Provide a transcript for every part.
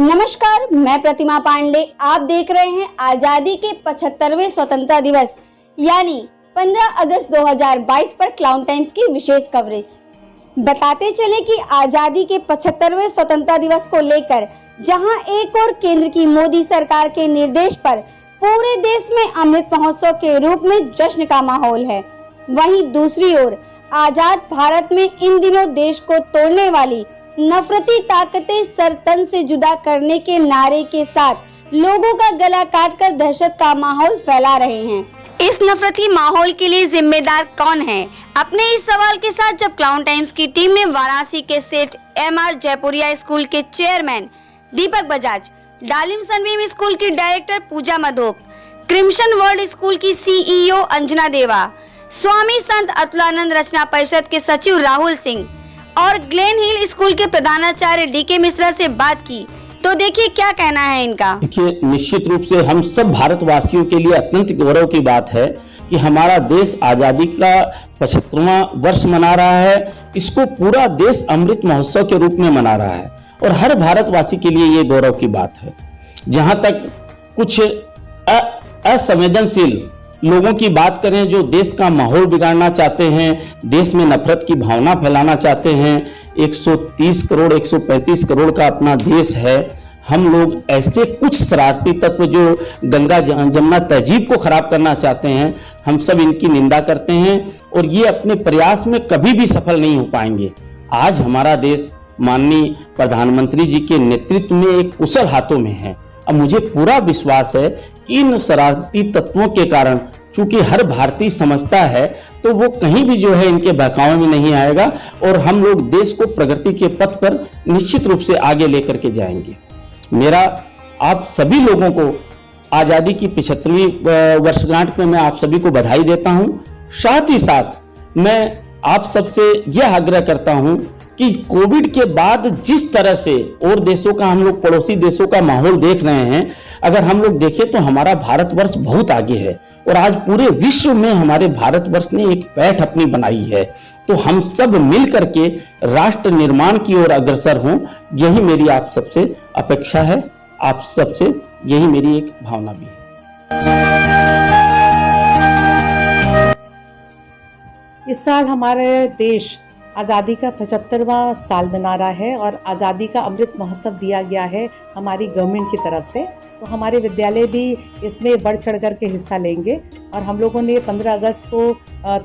नमस्कार, मैं प्रतिमा पांडे। आप देख रहे हैं आजादी के 75वें स्वतंत्रता दिवस यानी 15 अगस्त 2022 पर क्लाउन टाइम्स की विशेष कवरेज। बताते चले कि आजादी के 75वें स्वतंत्रता दिवस को लेकर जहां एक और केंद्र की मोदी सरकार के निर्देश पर पूरे देश में अमृत महोत्सव के रूप में जश्न का माहौल है, वहीं दूसरी ओर आजाद भारत में इन दिनों देश को तोड़ने वाली नफरती ताकतें सर तन से जुदा करने के नारे के साथ लोगों का गला काटकर दहशत का माहौल फैला रहे हैं। इस नफरती माहौल के लिए जिम्मेदार कौन है? अपने इस सवाल के साथ जब क्लाउन टाइम्स की टीम ने वाराणसी के सेठ एमआर जयपुरिया स्कूल के चेयरमैन दीपक बजाज, डालिम सनबीम स्कूल की डायरेक्टर पूजा मधोक, क्रिम्सन वर्ल्ड स्कूल की सीईओ अंजना देवा, स्वामी संत अतुलानंद रचना परिषद के सचिव राहुल सिंह और ग्लेन हिल स्कूल के प्रधानाचार्य डीके मिश्रा से बात की, तो देखिए क्या कहना है इनका। देखिए, निश्चित रूप से हम सब भारतवासियों के लिए अत्यंत गौरव की बात है कि हमारा देश आजादी का 75वां वर्ष मना रहा है। इसको पूरा देश अमृत महोत्सव के रूप में मना रहा है और हर भारतवासी के लिए ये गौरव की बात है। जहां तक कुछ असंवेदनशील लोगों की बात करें जो देश का माहौल बिगाड़ना चाहते हैं, देश में नफरत की भावना फैलाना चाहते हैं, 130 करोड़ 135 करोड़ का अपना देश है, हम लोग ऐसे कुछ शरारती तत्व जो गंगा जमुना तहजीब को खराब करना चाहते हैं, हम सब इनकी निंदा करते हैं और ये अपने प्रयास में कभी भी सफल नहीं हो पाएंगे। आज हमारा देश माननीय प्रधानमंत्री जी के नेतृत्व में एक कुशल हाथों में है। अब मुझे पूरा विश्वास है कि इन शरारती तत्वों के कारण, चूंकि हर भारतीय समझता है, तो वो कहीं भी जो है इनके बहकावे में नहीं आएगा और हम लोग देश को प्रगति के पथ पर निश्चित रूप से आगे लेकर के जाएंगे। मेरा आप सभी लोगों को आज़ादी की 75वीं वर्षगांठ में मैं आप सभी को बधाई देता हूं। साथ ही साथ मैं आप सबसे यह आग्रह करता हूं कि कोविड के बाद जिस तरह से और देशों का, हम लोग पड़ोसी देशों का माहौल देख रहे हैं, अगर हम लोग देखें तो हमारा भारतवर्ष बहुत आगे है और आज पूरे विश्व में हमारे भारतवर्ष ने एक पैठ अपनी बनाई है। तो हम सब मिल करके राष्ट्र निर्माण की ओर अग्रसर हों, यही मेरी आप सबसे अपेक्षा है, आप सबसे यही मेरी एक भावना भी है। इस साल हमारे देश आज़ादी का 75वां साल मना रहा है और आज़ादी का अमृत महोत्सव दिया गया है हमारी गवर्नमेंट की तरफ से। तो हमारे विद्यालय भी इसमें बढ़ चढ़ कर के हिस्सा लेंगे और हम लोगों ने 15 अगस्त को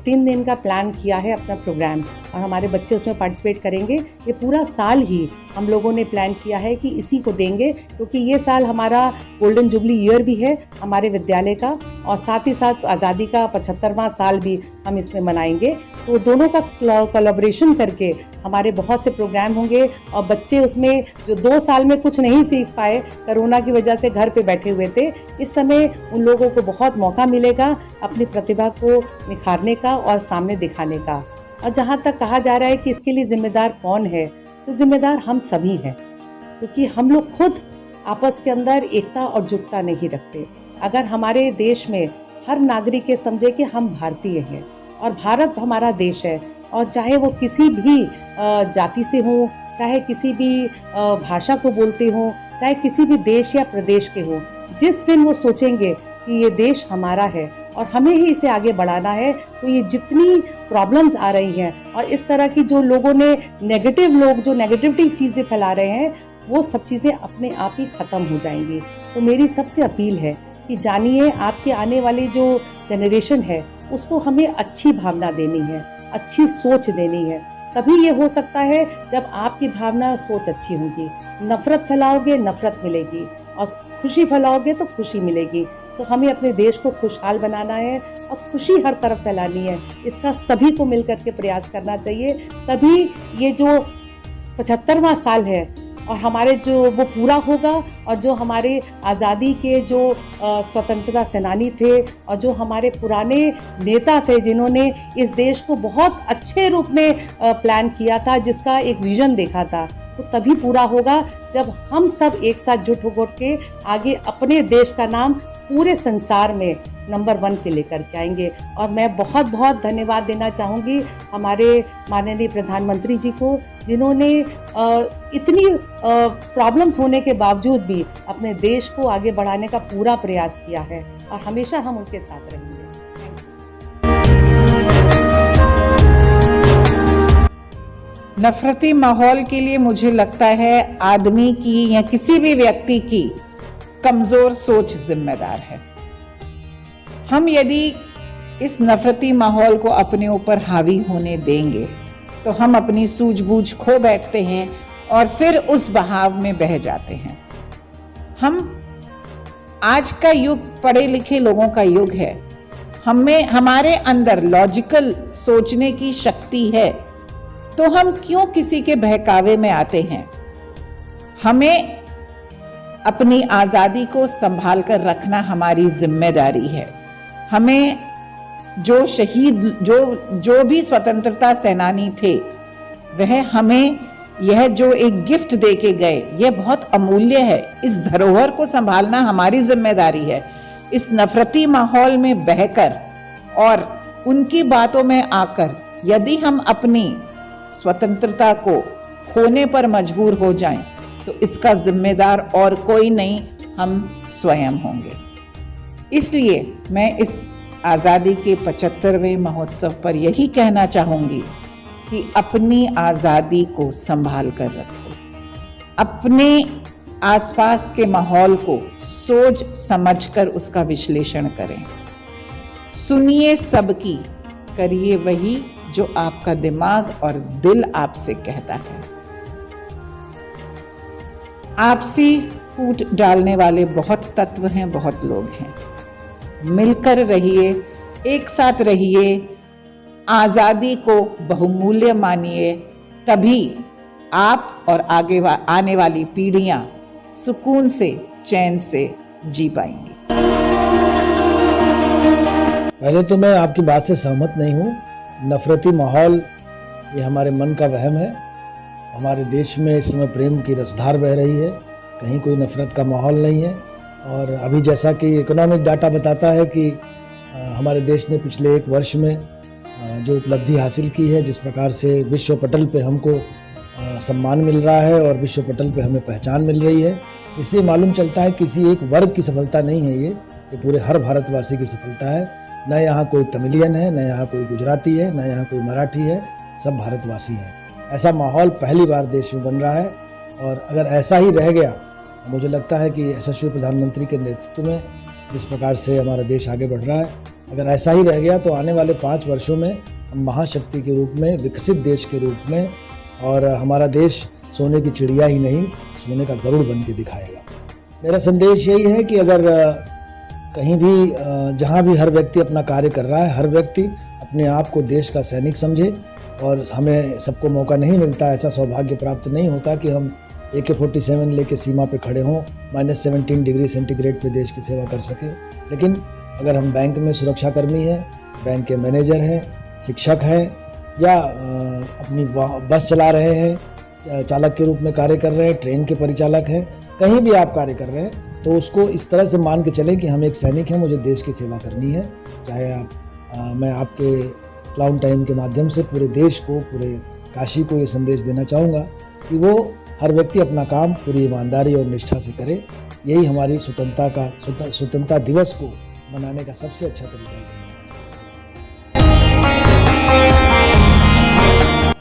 3 दिन का प्लान किया है अपना प्रोग्राम और हमारे बच्चे उसमें पार्टिसिपेट करेंगे। ये पूरा साल ही हम लोगों ने प्लान किया है कि इसी को देंगे, क्योंकि ये साल हमारा गोल्डन जुबली ईयर भी है हमारे विद्यालय का और साथ ही साथ आज़ादी का 75वां साल भी हम इसमें मनाएंगे। तो दोनों का कोलैबोरेशन करके हमारे बहुत से प्रोग्राम होंगे और बच्चे उसमें जो 2 साल में कुछ नहीं सीख पाए, कोरोना की वजह से घर पे बैठे हुए थे, इस समय उन लोगों को बहुत मौका मिलेगा अपनी प्रतिभा को निखारने का और सामने दिखाने का। और जहाँ तक कहा जा रहा है कि इसके लिए जिम्मेदार कौन है, तो जिम्मेदार हम सभी हैं, क्योंकि हम लोग खुद आपस के अंदर एकता और जुटता नहीं रखते। अगर हमारे देश में हर नागरिक ये समझे कि हम भारतीय हैं और भारत हमारा देश है, और चाहे वो किसी भी जाति से हो, चाहे किसी भी भाषा को बोलते हो, चाहे किसी भी देश या प्रदेश के हो, जिस दिन वो सोचेंगे कि ये देश हमारा है और हमें ही इसे आगे बढ़ाना है, तो ये जितनी प्रॉब्लम्स आ रही हैं और इस तरह की जो लोगों ने जो नेगेटिविटी चीज़ें फैला रहे हैं, वो सब चीज़ें अपने आप ही ख़त्म हो जाएंगी। तो मेरी सबसे अपील है कि जानिए, आपके आने वाली जो जनरेशन है उसको हमें अच्छी भावना देनी है, अच्छी सोच देनी है। तभी ये हो सकता है जब आपकी भावना और सोच अच्छी होगी। नफरत फैलाओगे, नफरत मिलेगी, और खुशी फैलाओगे तो खुशी मिलेगी। तो हमें अपने देश को खुशहाल बनाना है और खुशी हर तरफ फैलानी है। इसका सभी को मिलकर के प्रयास करना चाहिए, तभी ये जो 75वां साल है और हमारे जो वो पूरा होगा, और जो हमारे आज़ादी के जो स्वतंत्रता सेनानी थे और जो हमारे पुराने नेता थे जिन्होंने इस देश को बहुत अच्छे रूप में प्लान किया था, जिसका एक विजन देखा था, तो तभी पूरा होगा जब हम सब एक साथ जुट के आगे अपने देश का नाम पूरे संसार में नंबर 1 पे लेकर के आएंगे। और मैं बहुत बहुत धन्यवाद देना चाहूँगी हमारे माननीय प्रधानमंत्री जी को, जिन्होंने इतनी प्रॉब्लम्स होने के बावजूद भी अपने देश को आगे बढ़ाने का पूरा प्रयास किया है और हमेशा हम उनके साथ रहेंगे। नफरती माहौल के लिए मुझे लगता है आदमी की या किसी भी व्यक्ति की कमजोर सोच जिम्मेदार है। हम यदि इस नफरती माहौल को अपने ऊपर हावी होने देंगे तो हम अपनी सूझबूझ खो बैठते हैं और फिर उस बहाव में बह जाते हैं। आज का युग पढ़े लिखे लोगों का युग है। हमारे अंदर लॉजिकल सोचने की शक्ति है, तो हम क्यों किसी के बहकावे में आते हैं। हमें अपनी आज़ादी को संभाल कर रखना हमारी जिम्मेदारी है। हमें जो भी स्वतंत्रता सेनानी थे, वह हमें यह जो एक गिफ्ट दे के गए, यह बहुत अमूल्य है। इस धरोहर को संभालना हमारी जिम्मेदारी है। इस नफरती माहौल में बहकर और उनकी बातों में आकर यदि हम अपनी स्वतंत्रता को खोने पर मजबूर हो जाएं, तो इसका जिम्मेदार और कोई नहीं, हम स्वयं होंगे। इसलिए मैं इस आज़ादी के 75वें महोत्सव पर यही कहना चाहूँगी कि अपनी आज़ादी को संभाल कर रखो, अपने आसपास के माहौल को सोच समझकर उसका विश्लेषण करें, सुनिए सबकी, करिए वही जो आपका दिमाग और दिल आपसे कहता है। आपसी फूट डालने वाले बहुत तत्व हैं, बहुत लोग हैं। मिलकर रहिए, एक साथ रहिए, आज़ादी को बहुमूल्य मानिए, तभी आप और आने वाली पीढ़ियां सुकून से, चैन से जी पाएंगी। पहले तो मैं आपकी बात से सहमत नहीं हूँ। नफरती माहौल ये हमारे मन का वहम है। हमारे देश में इस समय प्रेम की रसधार बह रही है, कहीं कोई नफरत का माहौल नहीं है। और अभी जैसा कि इकोनॉमिक डाटा बताता है कि हमारे देश ने पिछले 1 वर्ष में जो उपलब्धि हासिल की है, जिस प्रकार से विश्व पटल पे हमको सम्मान मिल रहा है और विश्व पटल पे हमें पहचान मिल रही है, इससे मालूम चलता है किसी एक वर्ग की सफलता नहीं है, ये पूरे हर भारतवासी की सफलता है। न यहाँ कोई तमिलियन है, न यहाँ कोई गुजराती है, न यहाँ कोई मराठी है, सब भारतवासी हैं। ऐसा माहौल पहली बार देश में बन रहा है और अगर ऐसा ही रह गया, मुझे लगता है कि यशस्वी प्रधानमंत्री के नेतृत्व में जिस प्रकार से हमारा देश आगे बढ़ रहा है, अगर ऐसा ही रह गया तो आने वाले 5 वर्षों में हम महाशक्ति के रूप में, विकसित देश के रूप में, और हमारा देश सोने की चिड़िया ही नहीं, सोने का गरुड़ बन के दिखाएगा। मेरा संदेश यही है कि अगर कहीं भी जहाँ भी हर व्यक्ति अपना कार्य कर रहा है, हर व्यक्ति अपने आप को देश का सैनिक समझे। और हमें सबको मौका नहीं मिलता, ऐसा सौभाग्य प्राप्त नहीं होता कि हम AK-47 लेके सीमा पे खड़े हों, -17 डिग्री सेंटीग्रेड पे देश की सेवा कर सके। लेकिन अगर हम बैंक में सुरक्षाकर्मी हैं, बैंक के मैनेजर हैं, शिक्षक हैं, या अपनी बस चला रहे हैं, चालक के रूप में कार्य कर रहे हैं, ट्रेन के परिचालक हैं, कहीं भी आप कार्य कर रहे हैं, तो उसको इस तरह से मान के चलें कि हम एक सैनिक हैं, मुझे देश की सेवा करनी है। चाहे मैं आपके क्लाउन टाइम के माध्यम से पूरे देश को, पूरे काशी को ये संदेश देना चाहूँगा कि वो हर व्यक्ति अपना काम पूरी ईमानदारी और निष्ठा से करे। यही हमारी स्वतंत्रता दिवस को मनाने का सबसे अच्छा तरीका है।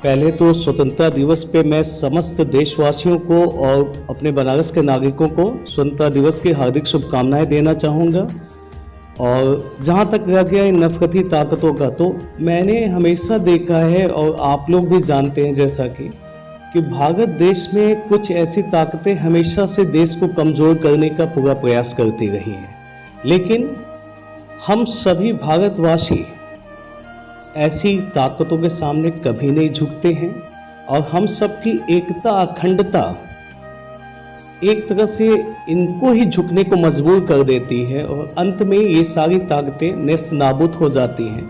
पहले तो स्वतंत्रता दिवस पे मैं समस्त देशवासियों को और अपने बनारस के नागरिकों को स्वतंत्रता दिवस की हार्दिक शुभकामनाएं देना चाहूँगा। और जहाँ तक रह गया इन नफरती ताकतों का, तो मैंने हमेशा देखा है और आप लोग भी जानते हैं जैसा कि भारत देश में कुछ ऐसी ताकतें हमेशा से देश को कमज़ोर करने का पूरा प्रयास करती रही हैं, लेकिन हम सभी भारतवासी ऐसी ताकतों के सामने कभी नहीं झुकते हैं। और हम सबकी एकता, अखंडता एक तरह से इनको ही झुकने को मजबूर कर देती है और अंत में ये सारी ताकतें नेस्त नाबूद हो जाती हैं।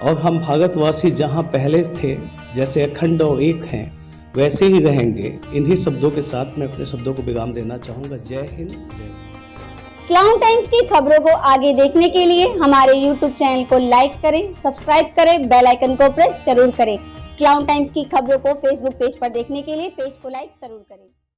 और हम भारतवासी जहाँ पहले थे, जैसे अखंड और एक हैं, वैसे ही रहेंगे। इन्हीं शब्दों के साथ मैं अपने शब्दों को विराम देना चाहूँगा। जय हिंद, जय भारत। क्लाउन टाइम्स की खबरों को आगे देखने के लिए हमारे YouTube चैनल को लाइक करें, सब्सक्राइब करें, बेल आइकन को प्रेस जरूर करें। क्लाउन टाइम्स की खबरों को Facebook पेज पर देखने के लिए पेज को लाइक जरूर करें।